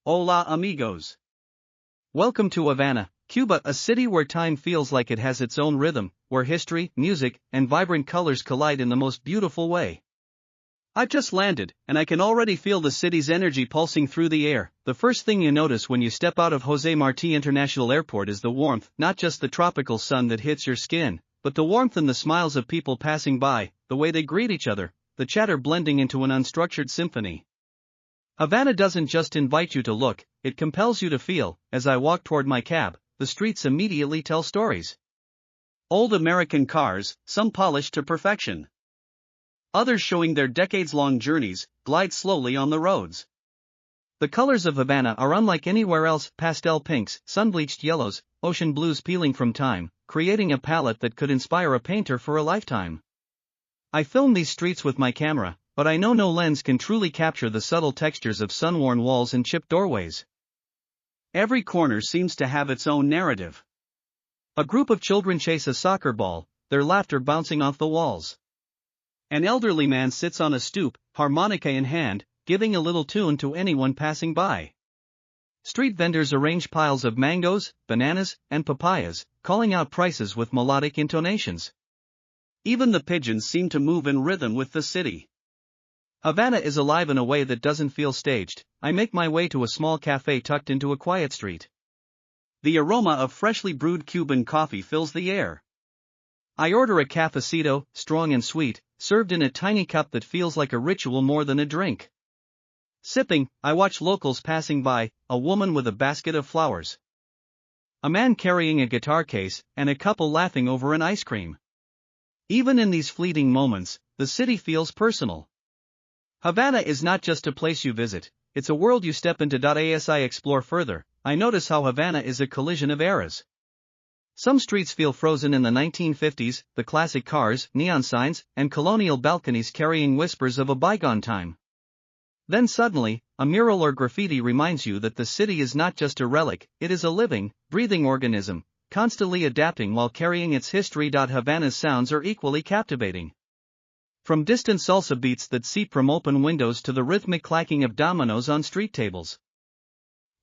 Hola amigos. Welcome to Havana, Cuba, a city where time feels like it has its own rhythm, where history, music, and vibrant colors collide in the most beautiful way. I've just landed, and I can already feel the city's energy pulsing through the air. The first thing you notice when you step out of José Martí International Airport is the warmth, not just the tropical sun that hits your skin, but the warmth and the smiles of people passing by, the way they greet each other, the chatter blending into an unstructured symphony. Havana doesn't just invite you to look, it compels you to feel. As I walk toward my cab, the streets immediately tell stories. Old American cars, some polished to perfection. Others showing their decades-long journeys, glide slowly on the roads. The colors of Havana are unlike anywhere else: pastel pinks, sun-bleached yellows, ocean blues peeling from time, creating a palette that could inspire a painter for a lifetime. I film these streets with my camera, but I know no lens can truly capture the subtle textures of sun-worn walls and chipped doorways. Every corner seems to have its own narrative. A group of children chase a soccer ball, their laughter bouncing off the walls. An elderly man sits on a stoop, harmonica in hand, giving a little tune to anyone passing by. Street vendors arrange piles of mangoes, bananas, and papayas, calling out prices with melodic intonations. Even the pigeons seem to move in rhythm with the city. Havana is alive in a way that doesn't feel staged. I make my way to a small cafe tucked into a quiet street. The aroma of freshly brewed Cuban coffee fills the air. I order a cafecito, strong and sweet, served in a tiny cup that feels like a ritual more than a drink. Sipping, I watch locals passing by, a woman with a basket of flowers, a man carrying a guitar case, and a couple laughing over an ice cream. Even in these fleeting moments, the city feels personal. Havana is not just a place you visit, it's a world you step into. As I explore further, I notice how Havana is a collision of eras. Some streets feel frozen in the 1950s, the classic cars, neon signs, and colonial balconies carrying whispers of a bygone time. Then suddenly, a mural or graffiti reminds you that the city is not just a relic, it is a living, breathing organism, constantly adapting while carrying its history. Havana's sounds are equally captivating. From distant salsa beats that seep from open windows to the rhythmic clacking of dominoes on street tables.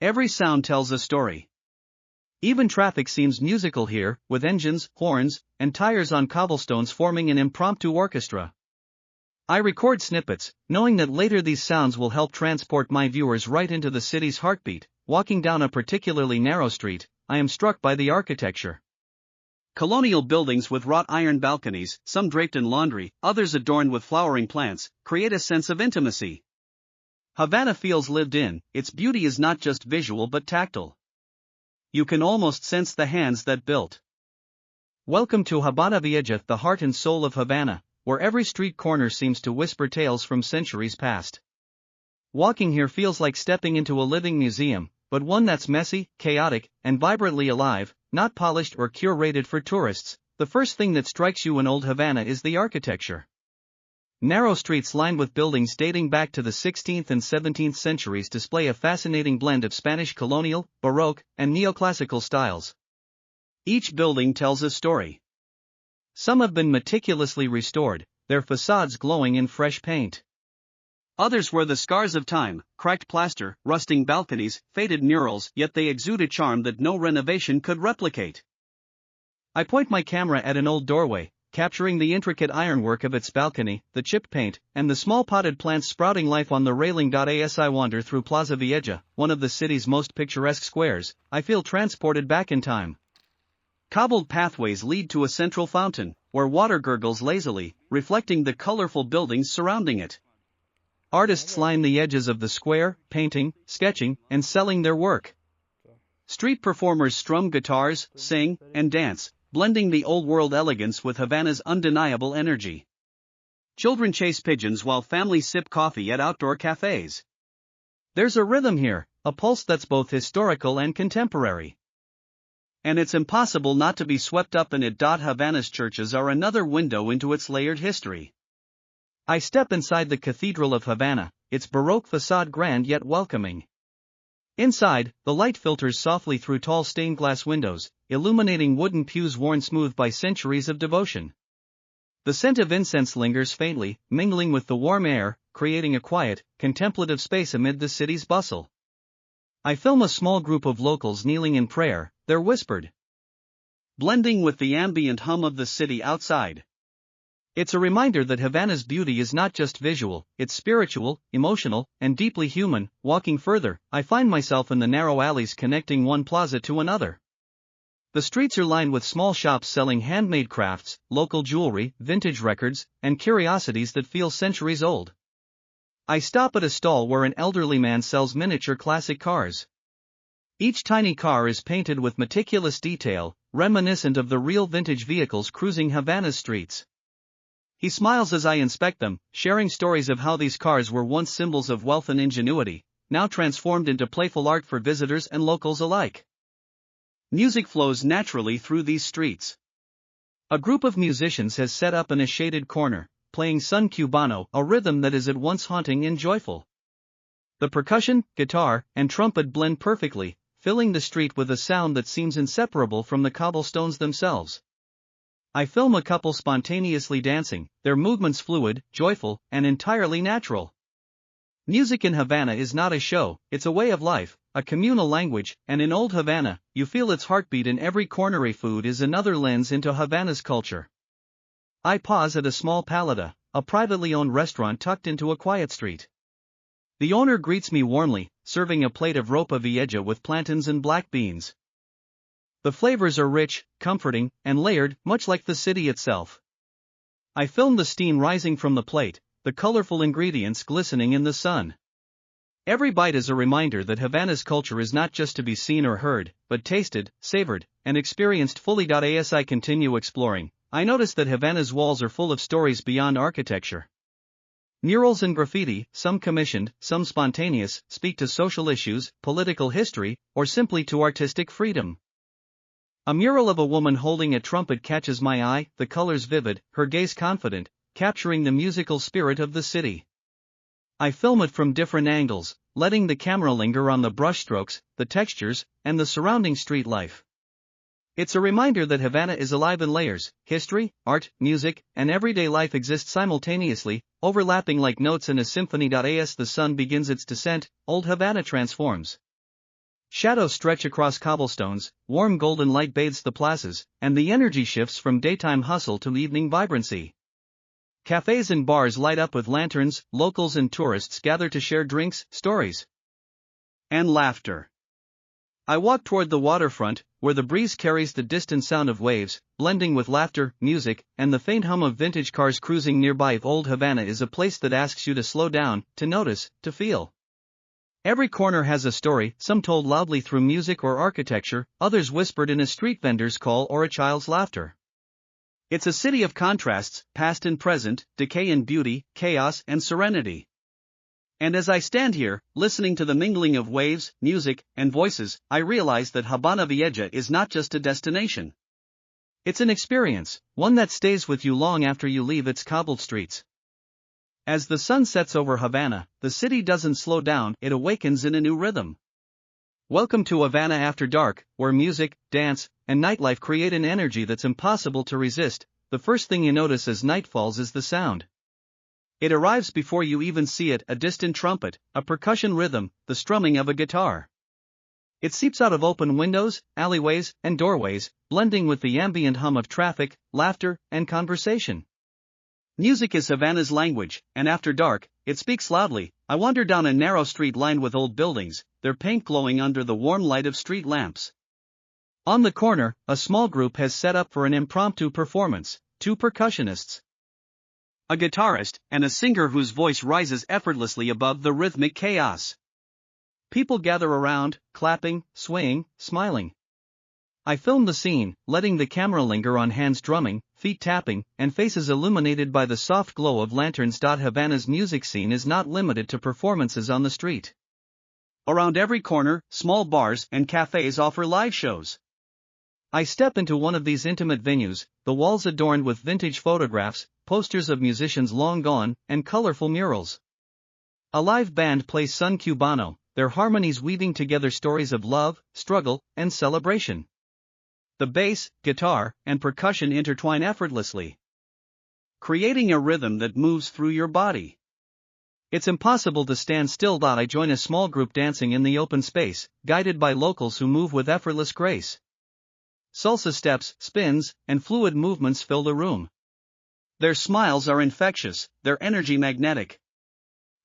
Every sound tells a story. Even traffic seems musical here, with engines, horns, and tires on cobblestones forming an impromptu orchestra. I record snippets, knowing that later these sounds will help transport my viewers right into the city's heartbeat. Walking down a particularly narrow street, I am struck by the architecture. Colonial buildings with wrought iron balconies, some draped in laundry, others adorned with flowering plants, create a sense of intimacy. Havana feels lived in. Its beauty is not just visual but tactile. You can almost sense the hands that built. Welcome to Habana Vieja, the heart and soul of Havana, where every street corner seems to whisper tales from centuries past. Walking here feels like stepping into a living museum, but one that's messy, chaotic, and vibrantly alive, not polished or curated for tourists. The first thing that strikes you in Old Havana is the architecture. Narrow streets lined with buildings dating back to the 16th and 17th centuries display a fascinating blend of Spanish colonial, Baroque, and neoclassical styles. Each building tells a story. Some have been meticulously restored, their facades glowing in fresh paint. Others were the scars of time, cracked plaster, rusting balconies, faded murals, yet they exude a charm that no renovation could replicate. I point my camera at an old doorway, capturing the intricate ironwork of its balcony, the chipped paint, and the small potted plants sprouting life on the railing. As I wander through Plaza Vieja, one of the city's most picturesque squares, I feel transported back in time. Cobbled pathways lead to a central fountain, where water gurgles lazily, reflecting the colorful buildings surrounding it. Artists line the edges of the square, painting, sketching, and selling their work. Street performers strum guitars, sing, and dance, blending the old-world elegance with Havana's undeniable energy. Children chase pigeons while families sip coffee at outdoor cafes. There's a rhythm here, a pulse that's both historical and contemporary. And it's impossible not to be swept up in it. Havana's churches are another window into its layered history. I step inside the Cathedral of Havana, its Baroque facade grand yet welcoming. Inside, the light filters softly through tall stained glass windows, illuminating wooden pews worn smooth by centuries of devotion. The scent of incense lingers faintly, mingling with the warm air, creating a quiet, contemplative space amid the city's bustle. I film a small group of locals kneeling in prayer, their whispered, blending with the ambient hum of the city outside. It's a reminder that Havana's beauty is not just visual, it's spiritual, emotional, and deeply human. Walking further, I find myself in the narrow alleys connecting one plaza to another. The streets are lined with small shops selling handmade crafts, local jewelry, vintage records, and curiosities that feel centuries old. I stop at a stall where an elderly man sells miniature classic cars. Each tiny car is painted with meticulous detail, reminiscent of the real vintage vehicles cruising Havana's streets. He smiles as I inspect them, sharing stories of how these cars were once symbols of wealth and ingenuity, now transformed into playful art for visitors and locals alike. Music flows naturally through these streets. A group of musicians has set up in a shaded corner, playing son cubano, a rhythm that is at once haunting and joyful. The percussion, guitar, and trumpet blend perfectly, filling the street with a sound that seems inseparable from the cobblestones themselves. I film a couple spontaneously dancing, their movements fluid, joyful, and entirely natural. Music in Havana is not a show, it's a way of life, a communal language, and in Old Havana, you feel its heartbeat in every corner. Food is another lens into Havana's culture. I pause at a small paleta, a privately owned restaurant tucked into a quiet street. The owner greets me warmly, serving a plate of ropa vieja with plantains and black beans. The flavors are rich, comforting, and layered, much like the city itself. I film the steam rising from the plate, the colorful ingredients glistening in the sun. Every bite is a reminder that Havana's culture is not just to be seen or heard, but tasted, savored, and experienced fully. As I continue exploring, I notice that Havana's walls are full of stories beyond architecture. Murals and graffiti, some commissioned, some spontaneous, speak to social issues, political history, or simply to artistic freedom. A mural of a woman holding a trumpet catches my eye, the colors vivid, her gaze confident, capturing the musical spirit of the city. I film it from different angles, letting the camera linger on the brushstrokes, the textures, and the surrounding street life. It's a reminder that Havana is alive in layers. History, art, music, and everyday life exist simultaneously, overlapping like notes in a symphony. As the sun begins its descent, Old Havana transforms. Shadows stretch across cobblestones, warm golden light bathes the plazas, and the energy shifts from daytime hustle to evening vibrancy. Cafes and bars light up with lanterns, locals and tourists gather to share drinks, stories, and laughter. I walk toward the waterfront, where the breeze carries the distant sound of waves, blending with laughter, music, and the faint hum of vintage cars cruising nearby. Old Havana is a place that asks you to slow down, to notice, to feel. Every corner has a story, some told loudly through music or architecture, others whispered in a street vendor's call or a child's laughter. It's a city of contrasts, past and present, decay and beauty, chaos and serenity. And as I stand here, listening to the mingling of waves, music, and voices, I realize that Habana Vieja is not just a destination. It's an experience, one that stays with you long after you leave its cobbled streets. As the sun sets over Havana, the city doesn't slow down, it awakens in a new rhythm. Welcome to Havana After Dark, where music, dance, and nightlife create an energy that's impossible to resist. The first thing you notice as night falls is the sound. It arrives before you even see it, a distant trumpet, a percussion rhythm, the strumming of a guitar. It seeps out of open windows, alleyways, and doorways, blending with the ambient hum of traffic, laughter, and conversation. Music is Havana's language, and after dark, it speaks loudly. I wander down a narrow street lined with old buildings, their paint glowing under the warm light of street lamps. On the corner, a small group has set up for an impromptu performance, 2 percussionists, a guitarist, and a singer whose voice rises effortlessly above the rhythmic chaos. People gather around, clapping, swaying, smiling. I film the scene, letting the camera linger on hands drumming, feet tapping, and faces illuminated by the soft glow of lanterns. Havana's music scene is not limited to performances on the street. Around every corner, small bars and cafes offer live shows. I step into one of these intimate venues, the walls adorned with vintage photographs, posters of musicians long gone, and colorful murals. A live band plays son cubano, their harmonies weaving together stories of love, struggle, and celebration. The bass, guitar, and percussion intertwine effortlessly, creating a rhythm that moves through your body. It's impossible to stand still. I join a small group dancing in the open space, guided by locals who move with effortless grace. Salsa steps, spins, and fluid movements fill the room. Their smiles are infectious, their energy magnetic.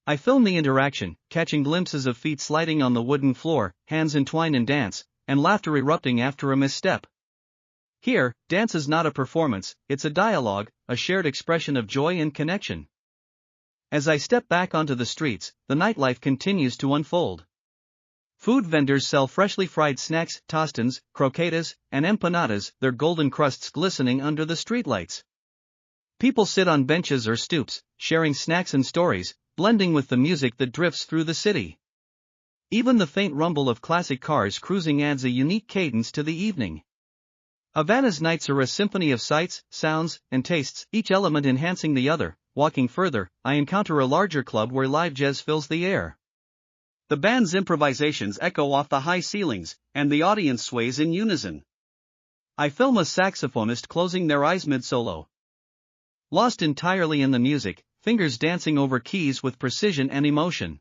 I film the interaction, catching glimpses of feet sliding on the wooden floor, hands entwined in dance, and laughter erupting after a misstep. Here, dance is not a performance, it's a dialogue, a shared expression of joy and connection. As I step back onto the streets, the nightlife continues to unfold. Food vendors sell freshly fried snacks, tostones, croquetas, and empanadas, their golden crusts glistening under the streetlights. People sit on benches or stoops, sharing snacks and stories, blending with the music that drifts through the city. Even the faint rumble of classic cars cruising adds a unique cadence to the evening. Havana's nights are a symphony of sights, sounds, and tastes, each element enhancing the other. Walking further, I encounter a larger club where live jazz fills the air. The band's improvisations echo off the high ceilings, and the audience sways in unison. I film a saxophonist closing their eyes mid-solo. Lost entirely in the music, fingers dancing over keys with precision and emotion.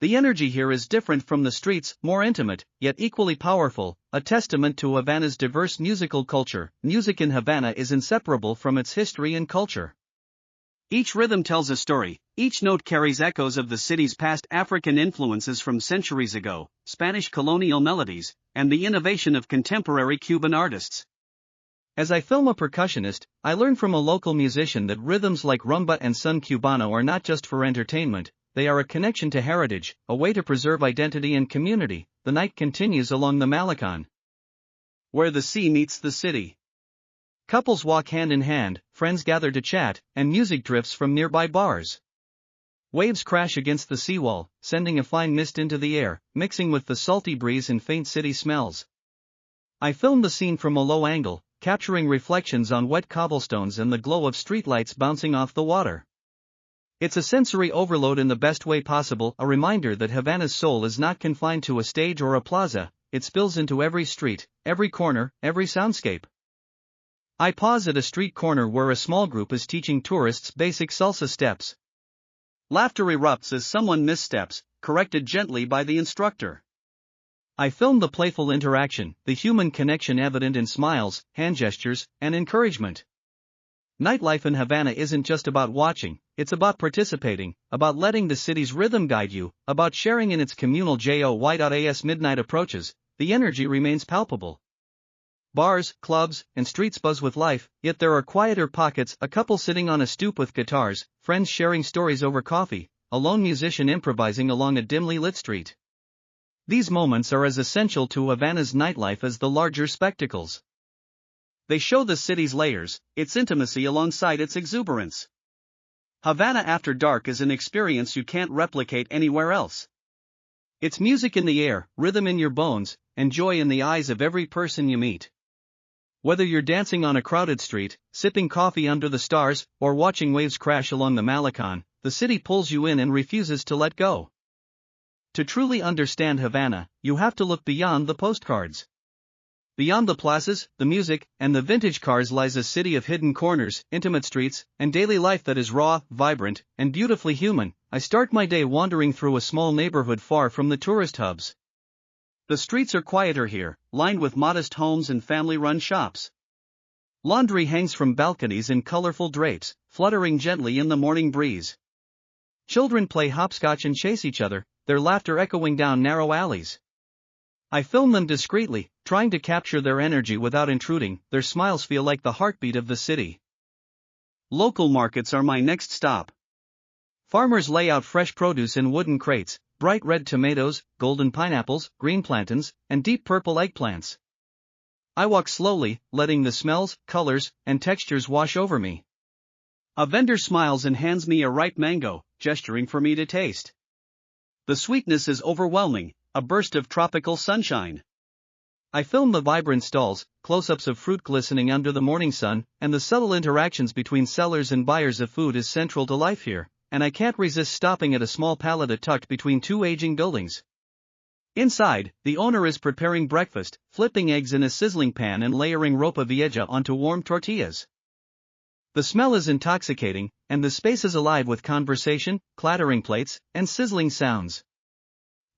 The energy here is different from the streets, more intimate, yet equally powerful, a testament to Havana's diverse musical culture. Music in Havana is inseparable from its history and culture. Each rhythm tells a story, each note carries echoes of the city's past, African influences from centuries ago, Spanish colonial melodies, and the innovation of contemporary Cuban artists. As I film a percussionist, I learn from a local musician that rhythms like rumba and son cubano are not just for entertainment, they are a connection to heritage, a way to preserve identity and community. The night continues along the Malecón, where the sea meets the city. Couples walk hand in hand, friends gather to chat, and music drifts from nearby bars. Waves crash against the seawall, sending a fine mist into the air, mixing with the salty breeze and faint city smells. I film the scene from a low angle, capturing reflections on wet cobblestones and the glow of streetlights bouncing off the water. It's a sensory overload in the best way possible, a reminder that Havana's soul is not confined to a stage or a plaza, it spills into every street, every corner, every soundscape. I pause at a street corner where a small group is teaching tourists basic salsa steps. Laughter erupts as someone missteps, corrected gently by the instructor. I film the playful interaction, the human connection evident in smiles, hand gestures, and encouragement. Nightlife in Havana isn't just about watching, it's about participating, about letting the city's rhythm guide you, about sharing in its communal joy. As midnight approaches, the energy remains palpable. Bars, clubs, and streets buzz with life, yet there are quieter pockets, a couple sitting on a stoop with guitars, friends sharing stories over coffee, a lone musician improvising along a dimly lit street. These moments are as essential to Havana's nightlife as the larger spectacles. They show the city's layers, its intimacy alongside its exuberance. Havana after dark is an experience you can't replicate anywhere else. It's music in the air, rhythm in your bones, and joy in the eyes of every person you meet. Whether you're dancing on a crowded street, sipping coffee under the stars, or watching waves crash along the Malecón, the city pulls you in and refuses to let go. To truly understand Havana, you have to look beyond the postcards. Beyond the plazas, the music, and the vintage cars lies a city of hidden corners, intimate streets, and daily life that is raw, vibrant, and beautifully human. I start my day wandering through a small neighborhood far from the tourist hubs. The streets are quieter here, lined with modest homes and family-run shops. Laundry hangs from balconies in colorful drapes, fluttering gently in the morning breeze. Children play hopscotch and chase each other, their laughter echoing down narrow alleys. I film them discreetly, trying to capture their energy without intruding. Their smiles feel like the heartbeat of the city. Local markets are my next stop. Farmers lay out fresh produce in wooden crates, bright red tomatoes, golden pineapples, green plantains, and deep purple eggplants. I walk slowly, letting the smells, colors, and textures wash over me. A vendor smiles and hands me a ripe mango, gesturing for me to taste. The sweetness is overwhelming, a burst of tropical sunshine. I film the vibrant stalls, close-ups of fruit glistening under the morning sun, and the subtle interactions between sellers and buyers of food is central to life here, and I can't resist stopping at a small paleta tucked between two aging buildings. Inside, the owner is preparing breakfast, flipping eggs in a sizzling pan and layering ropa vieja onto warm tortillas. The smell is intoxicating, and the space is alive with conversation, clattering plates, and sizzling sounds.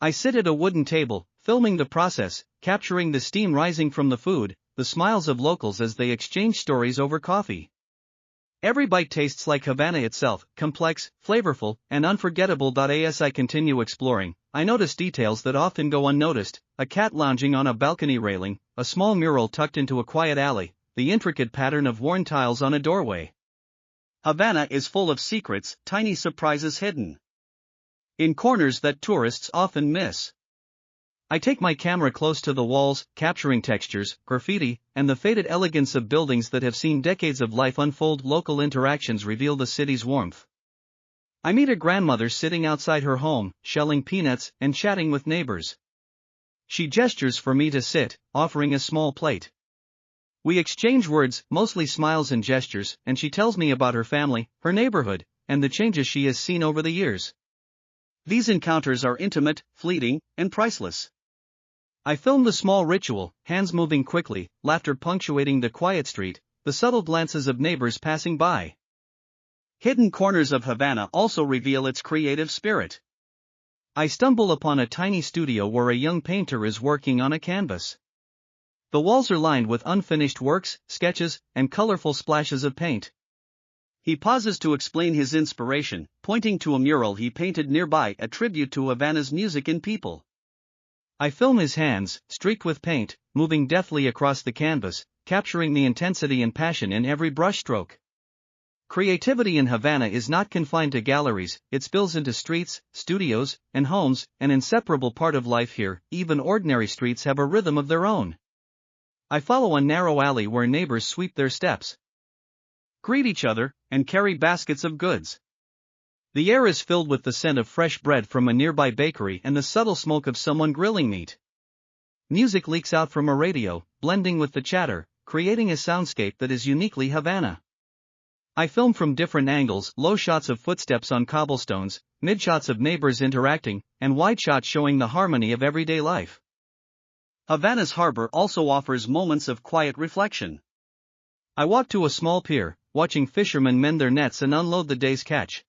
I sit at a wooden table, filming the process, capturing the steam rising from the food, the smiles of locals as they exchange stories over coffee. Every bite tastes like Havana itself, complex, flavorful, and unforgettable. As I continue exploring, I notice details that often go unnoticed: a cat lounging on a balcony railing, a small mural tucked into a quiet alley, the intricate pattern of worn tiles on a doorway. Havana is full of secrets, tiny surprises hidden in corners that tourists often miss. I take my camera close to the walls, capturing textures, graffiti, and the faded elegance of buildings that have seen decades of life unfold. Local interactions reveal the city's warmth. I meet a grandmother sitting outside her home, shelling peanuts and chatting with neighbors. She gestures for me to sit, offering a small plate. We exchange words, mostly smiles and gestures, and she tells me about her family, her neighborhood, and the changes she has seen over the years. These encounters are intimate, fleeting, and priceless. I film the small ritual, hands moving quickly, laughter punctuating the quiet street, the subtle glances of neighbors passing by. Hidden corners of Havana also reveal its creative spirit. I stumble upon a tiny studio where a young painter is working on a canvas. The walls are lined with unfinished works, sketches, and colorful splashes of paint. He pauses to explain his inspiration, pointing to a mural he painted nearby, a tribute to Havana's music and people. I film his hands, streaked with paint, moving deftly across the canvas, capturing the intensity and passion in every brushstroke. Creativity in Havana is not confined to galleries, it spills into streets, studios, and homes, an inseparable part of life here. Even ordinary streets have a rhythm of their own. I follow a narrow alley where neighbors sweep their steps, greet each other, and carry baskets of goods. The air is filled with the scent of fresh bread from a nearby bakery and the subtle smoke of someone grilling meat. Music leaks out from a radio, blending with the chatter, creating a soundscape that is uniquely Havana. I film from different angles: low shots of footsteps on cobblestones, mid-shots of neighbors interacting, and wide shots showing the harmony of everyday life. Havana's harbor also offers moments of quiet reflection. I walk to a small pier, watching fishermen mend their nets and unload the day's catch.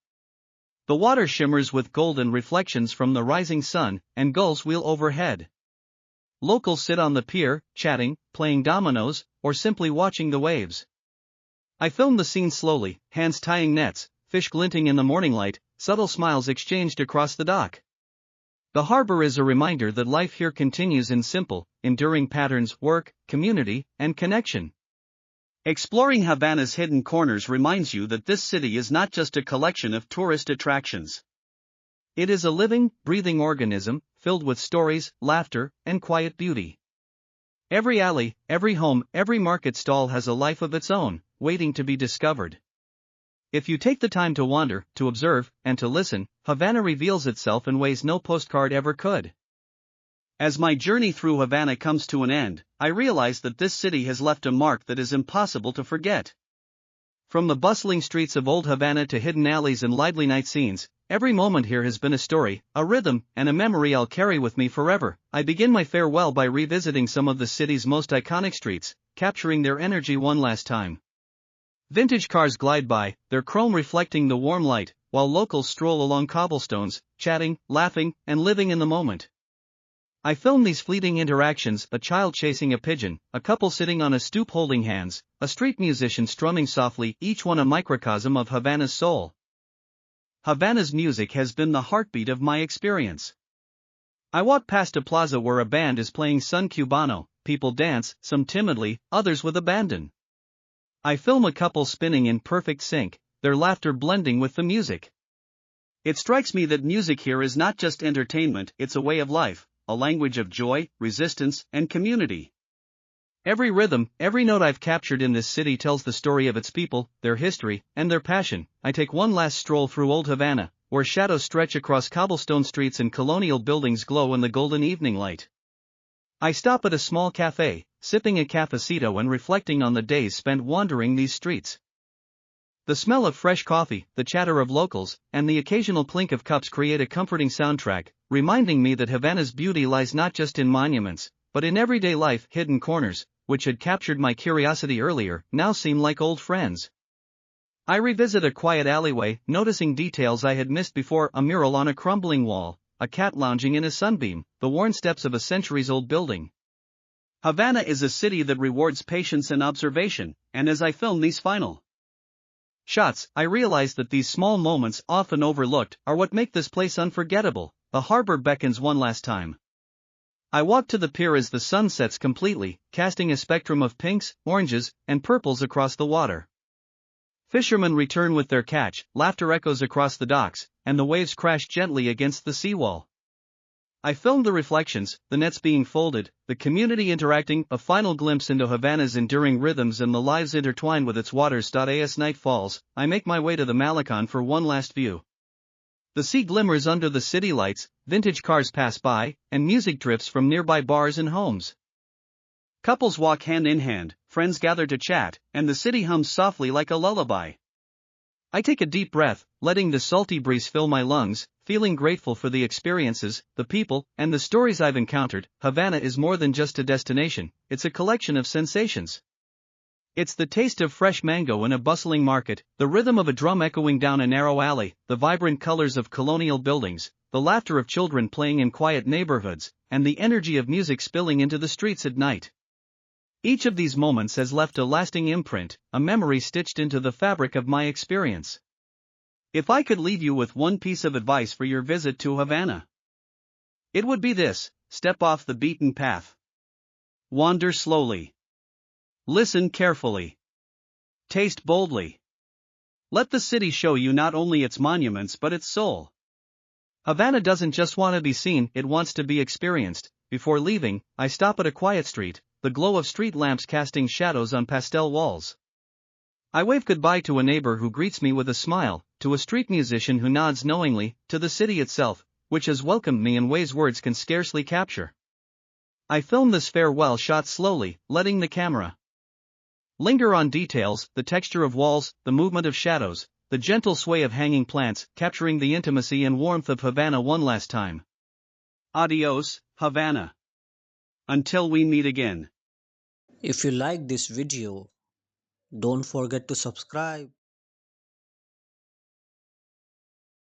The water shimmers with golden reflections from the rising sun, and gulls wheel overhead. Locals sit on the pier, chatting, playing dominoes, or simply watching the waves. I film the scene slowly, hands tying nets, fish glinting in the morning light, subtle smiles exchanged across the dock. The harbor is a reminder that life here continues in simple, enduring patterns: work, community, and connection. Exploring Havana's hidden corners reminds you that this city is not just a collection of tourist attractions. It is a living, breathing organism, filled with stories, laughter, and quiet beauty. Every alley, every home, every market stall has a life of its own, waiting to be discovered. If you take the time to wander, to observe, and to listen, Havana reveals itself in ways no postcard ever could. As my journey through Havana comes to an end, I realize that this city has left a mark that is impossible to forget. From the bustling streets of Old Havana to hidden alleys and lively night scenes, every moment here has been a story, a rhythm, and a memory I'll carry with me forever. I begin my farewell by revisiting some of the city's most iconic streets, capturing their energy one last time. Vintage cars glide by, their chrome reflecting the warm light, while locals stroll along cobblestones, chatting, laughing, and living in the moment. I film these fleeting interactions: a child chasing a pigeon, a couple sitting on a stoop holding hands, a street musician strumming softly, each one a microcosm of Havana's soul. Havana's music has been the heartbeat of my experience. I walk past a plaza where a band is playing son cubano, people dance, some timidly, others with abandon. I film a couple spinning in perfect sync, their laughter blending with the music. It strikes me that music here is not just entertainment, it's a way of life, a language of joy, resistance, and community. Every rhythm, every note I've captured in this city tells the story of its people, their history, and their passion. I take one last stroll through Old Havana, where shadows stretch across cobblestone streets and colonial buildings glow in the golden evening light. I stop at a small cafe, sipping a cafecito and reflecting on the days spent wandering these streets. The smell of fresh coffee, the chatter of locals, and the occasional clink of cups create a comforting soundtrack, reminding me that Havana's beauty lies not just in monuments, but in everyday life. Hidden corners, which had captured my curiosity earlier, now seem like old friends. I revisit a quiet alleyway, noticing details I had missed before: a mural on a crumbling wall, a cat lounging in a sunbeam, the worn steps of a centuries-old building. Havana is a city that rewards patience and observation, and as I film these final shots, I realize that these small moments, often overlooked, are what make this place unforgettable. The harbor beckons one last time. I walk to the pier as the sun sets completely, casting a spectrum of pinks, oranges, and purples across the water. Fishermen return with their catch, laughter echoes across the docks, and the waves crash gently against the seawall. I filmed the reflections, the nets being folded, the community interacting, a final glimpse into Havana's enduring rhythms and the lives intertwined with its waters. As night falls, I make my way to the Malecón for one last view. The sea glimmers under the city lights, vintage cars pass by, and music drifts from nearby bars and homes. Couples walk hand in hand, friends gather to chat, and the city hums softly like a lullaby. I take a deep breath, letting the salty breeze fill my lungs, feeling grateful for the experiences, the people, and the stories I've encountered. Havana is more than just a destination, it's a collection of sensations. It's the taste of fresh mango in a bustling market, the rhythm of a drum echoing down a narrow alley, the vibrant colors of colonial buildings, the laughter of children playing in quiet neighborhoods, and the energy of music spilling into the streets at night. Each of these moments has left a lasting imprint, a memory stitched into the fabric of my experience. If I could leave you with one piece of advice for your visit to Havana, it would be this: step off the beaten path. Wander slowly. Listen carefully. Taste boldly. Let the city show you not only its monuments but its soul. Havana doesn't just want to be seen, it wants to be experienced. Before leaving, I stop at a quiet street, the glow of street lamps casting shadows on pastel walls. I wave goodbye to a neighbor who greets me with a smile, to a street musician who nods knowingly, to the city itself, which has welcomed me in ways words can scarcely capture. I film this farewell shot slowly, letting the camera linger on details, the texture of walls, the movement of shadows, the gentle sway of hanging plants, capturing the intimacy and warmth of Havana one last time. Adios, Havana. Until we meet again. If you like this video, don't forget to subscribe.